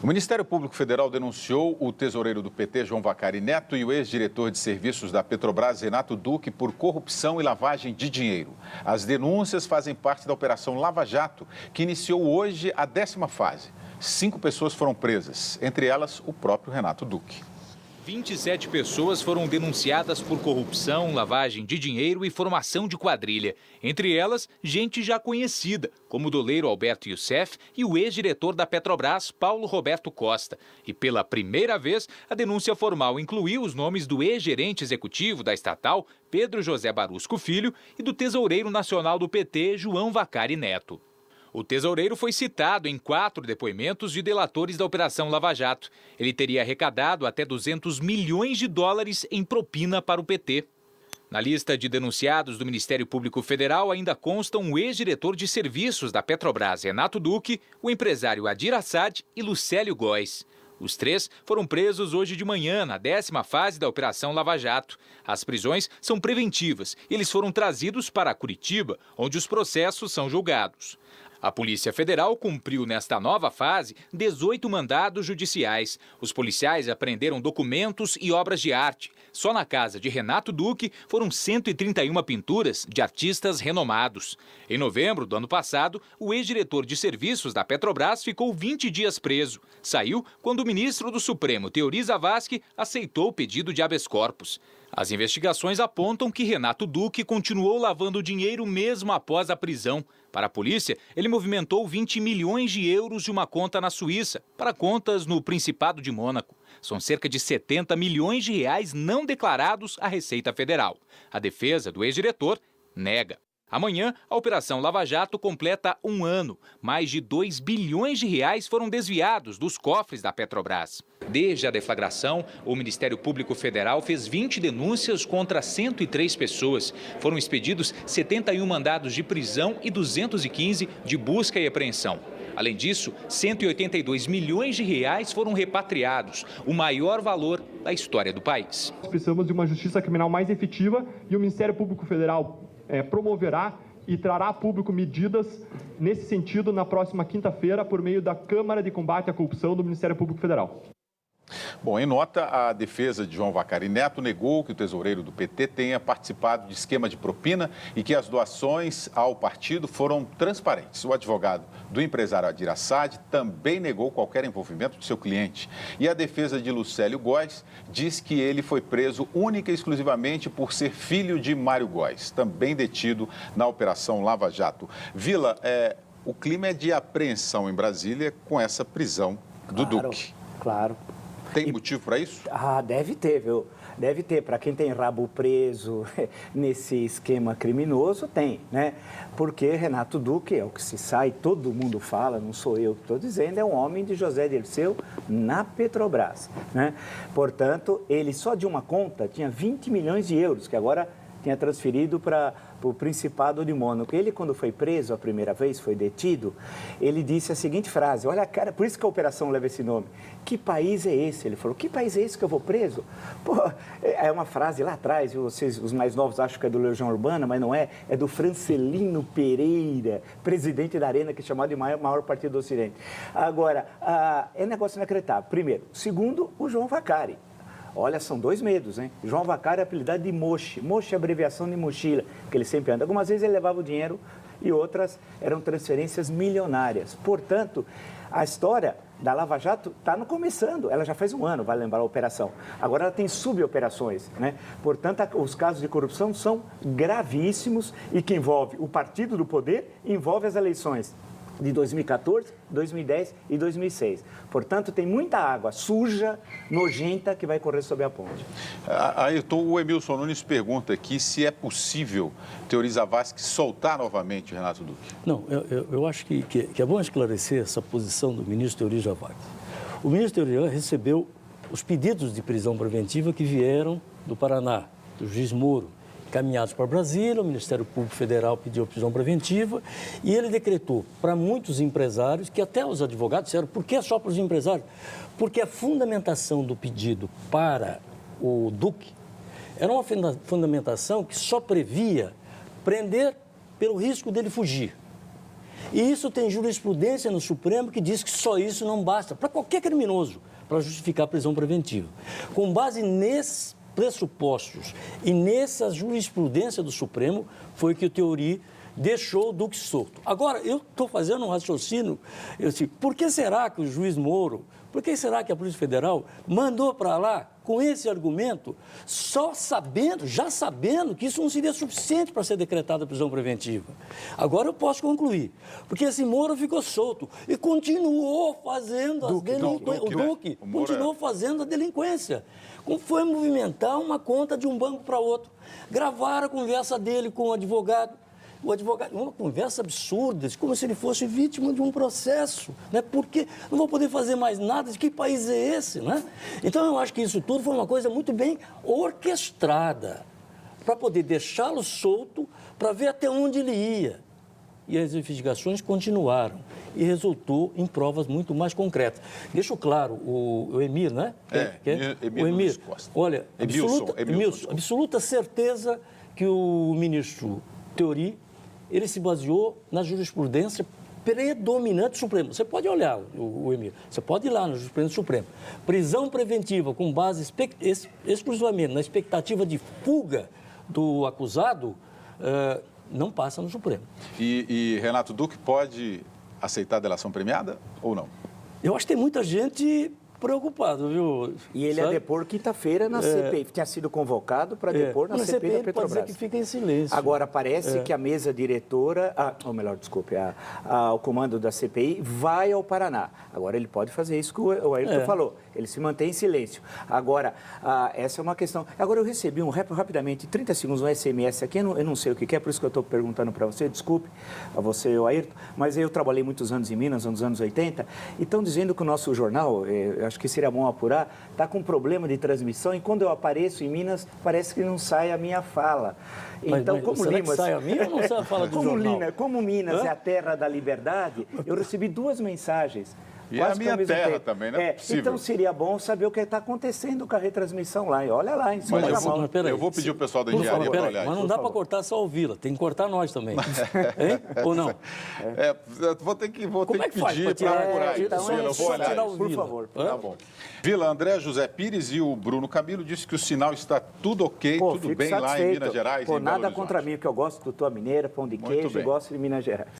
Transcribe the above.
O Ministério Público Federal denunciou o tesoureiro do PT, João Vacari Neto, e o ex-diretor de serviços da Petrobras, Renato Duque, por corrupção e lavagem de dinheiro. As denúncias fazem parte da Operação Lava Jato, que iniciou hoje a 10ª fase. 5 pessoas foram presas, entre elas o próprio Renato Duque. 27 pessoas foram denunciadas por corrupção, lavagem de dinheiro e formação de quadrilha. Entre elas, gente já conhecida, como o doleiro Alberto Youssef e o ex-diretor da Petrobras, Paulo Roberto Costa. E pela primeira vez, a denúncia formal incluiu os nomes do ex-gerente executivo da estatal, Pedro José Barusco Filho, e do tesoureiro nacional do PT, João Vacari Neto. O tesoureiro foi citado em 4 depoimentos de delatores da Operação Lava Jato. Ele teria arrecadado até 200 milhões de dólares em propina para o PT. Na lista de denunciados do Ministério Público Federal ainda constam o ex-diretor de serviços da Petrobras, Renato Duque, o empresário Adir Assad e Lucélio Góes. Os 3 foram presos hoje de manhã, na 10ª fase da Operação Lava Jato. As prisões são preventivas e eles foram trazidos para Curitiba, onde os processos são julgados. A Polícia Federal cumpriu nesta nova fase 18 mandados judiciais. Os policiais apreenderam documentos e obras de arte. Só na casa de Renato Duque foram 131 pinturas de artistas renomados. Em novembro do ano passado, o ex-diretor de serviços da Petrobras ficou 20 dias preso. Saiu quando o ministro do Supremo, Teori Zavascki, aceitou o pedido de habeas corpus. As investigações apontam que Renato Duque continuou lavando dinheiro mesmo após a prisão. Para a polícia, ele movimentou 20 milhões de euros de uma conta na Suíça para contas no Principado de Mônaco. São cerca de 70 milhões de reais não declarados à Receita Federal. A defesa do ex-diretor nega. Amanhã, a Operação Lava Jato completa 1 ano. Mais de 2 bilhões de reais foram desviados dos cofres da Petrobras. Desde a deflagração, o Ministério Público Federal fez 20 denúncias contra 103 pessoas. Foram expedidos 71 mandados de prisão e 215 de busca e apreensão. Além disso, 182 milhões de reais foram repatriados, o maior valor da história do país. Nós precisamos de uma justiça criminal mais efetiva e o Ministério Público Federal promoverá e trará a público medidas nesse sentido na próxima quinta-feira por meio da Câmara de Combate à Corrupção do Ministério Público Federal. Bom, em nota, a defesa de João Vacari Neto negou que o tesoureiro do PT tenha participado de esquema de propina e que as doações ao partido foram transparentes. O advogado do empresário Adir Assad também negou qualquer envolvimento de seu cliente. E a defesa de Lucélio Góes diz que ele foi preso única e exclusivamente por ser filho de Mário Góes, também detido na Operação Lava Jato. Vila, o clima é de apreensão em Brasília com essa prisão do Duque. Claro. Tem motivo para isso? Deve ter, viu? Deve ter. Para quem tem rabo preso nesse esquema criminoso, tem, né? Porque Renato Duque, é o que se sai, todo mundo fala, não sou eu que estou dizendo, é um homem de José Dirceu na Petrobras, né? Portanto, ele só de uma conta tinha 20 milhões de euros, que agora tinha transferido para o Principado de Mônaco. Ele, quando foi preso a primeira vez, foi detido, ele disse a seguinte frase, olha, cara, por isso que a operação leva esse nome. Que país é esse? Ele falou, que país é esse que eu vou preso? Pô, é uma frase lá atrás, vocês, os mais novos, acham que é do Legião Urbana, mas não é. É do Francelino Pereira, presidente da Arena, que é chamado de maior partido do Ocidente. Agora, é negócio inacreditável. Primeiro. Segundo, o João Vacari. Olha, são 2 medos, hein? João Vacari é apelidado de Mochi. Mochi é abreviação de mochila, que ele sempre anda. Algumas vezes ele levava o dinheiro e outras eram transferências milionárias. Portanto, a história da Lava Jato está começando. Ela já faz 1 ano, vai lembrar a operação. Agora ela tem suboperações, né? Portanto, os casos de corrupção são gravíssimos e que envolve o partido do poder, envolve as eleições de 2014, 2010 e 2006. Portanto, tem muita água suja, nojenta, que vai correr sobre a ponte. O Emilson Nunes pergunta aqui se é possível Teori Zavascki soltar novamente o Renato Duque. Não, eu acho que é bom esclarecer essa posição do ministro Teori Zavascki. O ministro Teori recebeu os pedidos de prisão preventiva que vieram do Paraná, do juiz Moro, caminhados para Brasília, o Ministério Público Federal pediu prisão preventiva e ele decretou para muitos empresários, que até os advogados disseram, por que só para os empresários? Porque a fundamentação do pedido para o Duque era uma fundamentação que só previa prender pelo risco dele fugir. E isso tem jurisprudência no Supremo que diz que só isso não basta para qualquer criminoso, para justificar a prisão preventiva. Com base nesses pressupostos e nessa jurisprudência do Supremo, foi que o Teori deixou o Duque solto. Agora, eu estou fazendo um raciocínio, eu disse, por que será que o juiz Moro, por que será que a Polícia Federal mandou para lá com esse argumento, já sabendo que isso não seria suficiente para ser decretada a prisão preventiva? Agora eu posso concluir, porque esse Moro ficou solto e continuou fazendo o Duque continuou fazendo a delinquência. Como foi movimentar uma conta de um banco para outro. Gravaram a conversa dele com o advogado, uma conversa absurda, como se ele fosse vítima de um processo, né? Porque não vou poder fazer mais nada, de que país é esse, né? Então, eu acho que isso tudo foi uma coisa muito bem orquestrada, para poder deixá-lo solto, para ver até onde ele ia. E as investigações continuaram e resultou em provas muito mais concretas. Deixo claro, o Emir, né? Emir o Emir, Costa. olha, absoluta certeza que o ministro Teori, ele se baseou na jurisprudência predominante do Supremo. Você pode olhar, o Emir, você pode ir lá na jurisprudência do Supremo. Prisão preventiva com base exclusivamente na expectativa de fuga do acusado, não passa no Supremo. E Renato Duque pode aceitar a delação premiada ou não? Eu acho que tem muita gente preocupado, viu? E ele ia depor quinta-feira na CPI. Tinha sido convocado para depor na CPI da Petrobras. Pode dizer que fica em silêncio. Agora, parece que a mesa diretora, ou melhor, desculpe, o comando da CPI vai ao Paraná. Agora, ele pode fazer isso que o Ayrton falou. Ele se mantém em silêncio. Agora, essa é uma questão. Agora, eu recebi rapidamente, 30 segundos, um SMS aqui, eu não sei o que é, por isso que eu estou perguntando para você, desculpe, a você, o Ayrton, mas eu trabalhei muitos anos em Minas, nos anos 80, e estão dizendo que o nosso jornal, acho que seria bom apurar, está com problema de transmissão e quando eu apareço em Minas, parece que não sai a minha fala. Então, como será Limas... que sai a minha ou não sai a fala do jornal? Como Minas é a terra da liberdade, eu recebi 2 mensagens. E é a minha terra também, não é possível. Então, seria bom saber o que está acontecendo com a retransmissão lá. E olha lá, em cima Mas da mão. eu vou pedir o pessoal da engenharia para olhar. Mas não dá para cortar só o Vila, tem que cortar nós também. Hein? Ou não? Vou ter que faz pedir para apurar isso. Então, Eu vou olhar tirar o isso. Por Vila. favor. Tá bom. Vila, André José Pires e o Bruno Camilo disse que o sinal está tudo ok, tudo fico bem lá em satisfeito. Minas Gerais. Pô, em Belo nada Horizonte. contra mim, porque eu gosto do tua mineira, pão de Muito queijo bem. e gosto de Minas Gerais.